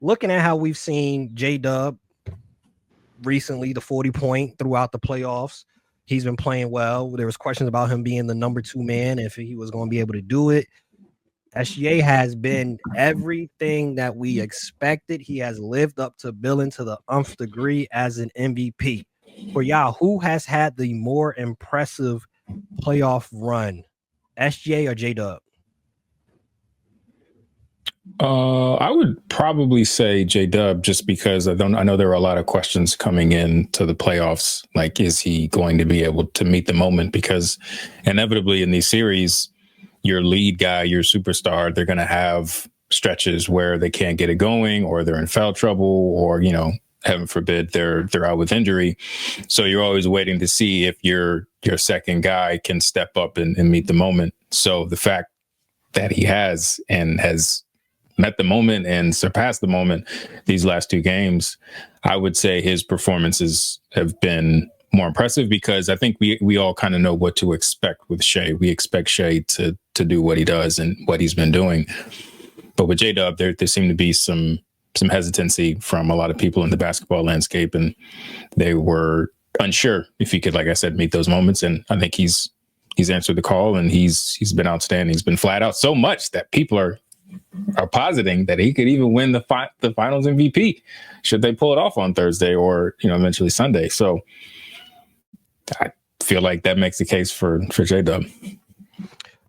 looking at how we've seen J Dub recently, the 40-point throughout the playoffs, he's been playing well. There was questions about him being the number 2 man, if he was going to be able to do it. SGA has been everything that we expected. He has lived up to billing to the nth degree as an MVP. For y'all, who has had the more impressive playoff run, SGA or J Dub? I would probably say J Dub, just because I know there are a lot of questions coming in to the playoffs. Like, is he going to be able to meet the moment? Because inevitably in these series, your lead guy, your superstar, they're going to have stretches where they can't get it going, or they're in foul trouble, or, heaven forbid, they're out with injury. So you're always waiting to see if your second guy can step up and meet the moment. So the fact that he has met the moment and surpassed the moment these last 2 games, I would say his performances have been more impressive, because I think we all kind of know what to expect with Shai. We expect Shai to do what he does and what he's been doing. But with J Dub, there seemed to be some hesitancy from a lot of people in the basketball landscape, and they were unsure if he could, like I said, meet those moments. And I think he's answered the call, and he's been outstanding. He's been flat out so much that people are positing that he could even win the finals MVP should they pull it off on Thursday or eventually Sunday. So I feel like that makes the case for J Dub.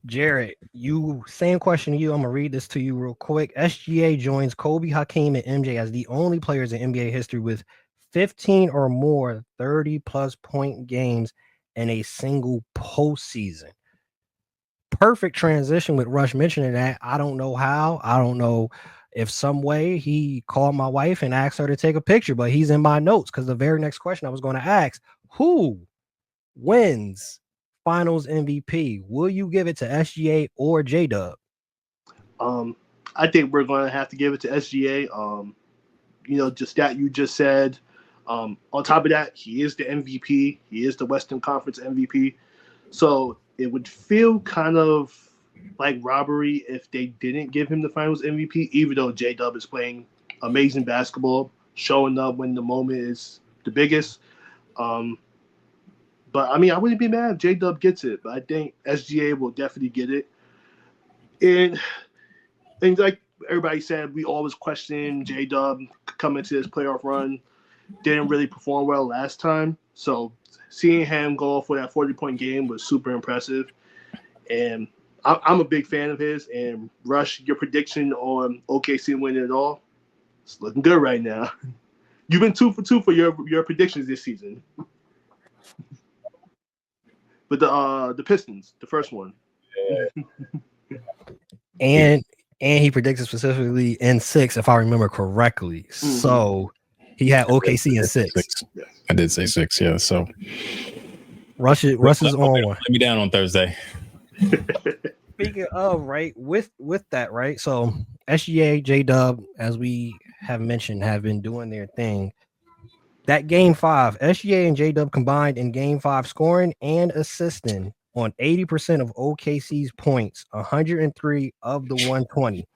Jarrett, same question to you. I'm gonna read this to you real quick. SGA joins Kobe, Hakeem, and MJ as the only players in NBA history with 15 or more 30-plus point games in a single postseason. Perfect transition with Rush mentioning that. I don't know how. I don't know if some way he called my wife and asked her to take a picture, but he's in my notes, because the very next question I was going to ask, who wins finals MVP? Will you give it to SGA or J Dub? I think we're going to have to give it to SGA. Just that you just said. On top of that, he is the MVP. He is the Western Conference MVP. So it would feel kind of like robbery if they didn't give him the finals MVP, even though J Dub is playing amazing basketball, showing up when the moment is the biggest. But I mean, I wouldn't be mad if J Dub gets it, but I think SGA will definitely get it. And like everybody said, we always question J Dub coming to this playoff run. Didn't really perform well last time. So seeing him go for that 40-point game was super impressive. And I'm a big fan of his. And Rush, your prediction on OKC winning it all, it's looking good right now. You've been 2 for 2 for your predictions this season. But the Pistons, the first one. and he predicted specifically in 6, if I remember correctly. Mm-hmm. So he had OKC in 6. I did say 6, yeah. So Rush is on one. Let me down on Thursday. Speaking of, right, with that, right? So SGA, J Dub, as we have mentioned, have been doing their thing. That game 5, SGA and J Dub combined in game 5, scoring and assisting on 80% of OKC's points, 103 of the 120.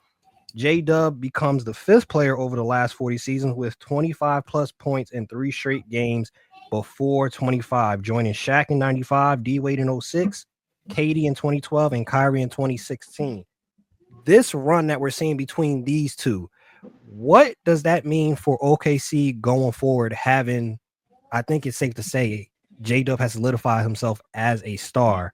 J Dub becomes the 5th player over the last 40 seasons with 25 plus points in 3 straight games before 25, joining Shaq in 95, D Wade in 06, KD in 2012, and Kyrie in 2016. This run that we're seeing between these two, what does that mean for OKC going forward? Having, I think it's safe to say, J Dub has solidified himself as a star.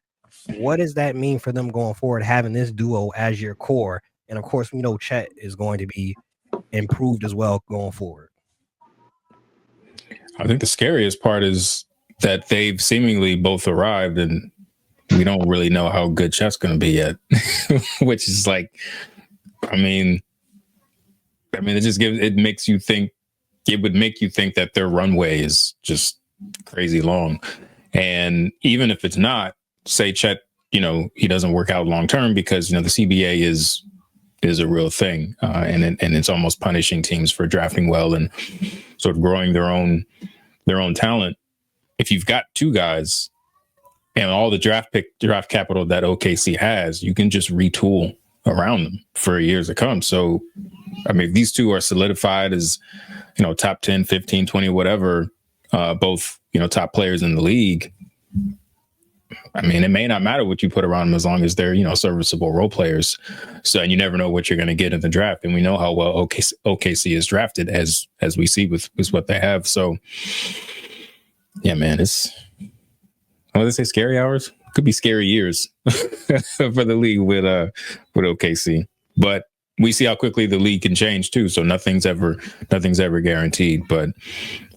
What does that mean for them going forward, having this duo as your core? And of course, we know Chet is going to be improved as well going forward. I think the scariest part is that they've seemingly both arrived, and we don't really know how good Chet's going to be yet, which is like, I mean, it makes you think, it would make you think that their runway is just crazy long. And even if it's not, say Chet, he doesn't work out long term, because, the CBA is a real thing. And it's almost punishing teams for drafting well and sort of growing their own talent. If you've got 2 guys and all the draft capital that OKC has, you can just retool around them for years to come. So, I mean, if these two are solidified as, top 10, 15, 20, whatever, both, top players in the league, I mean, it may not matter what you put around them as long as they're, serviceable role players. So, and you never know what you're going to get in the draft. And we know how well OKC is drafted as we see with what they have. So, yeah, man, what do they say? Scary hours? Could be scary years for the league with OKC. But we see how quickly the league can change too. So nothing's ever guaranteed. But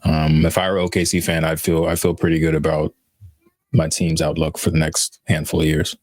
if I were an OKC fan, I feel pretty good about my team's outlook for the next handful of years.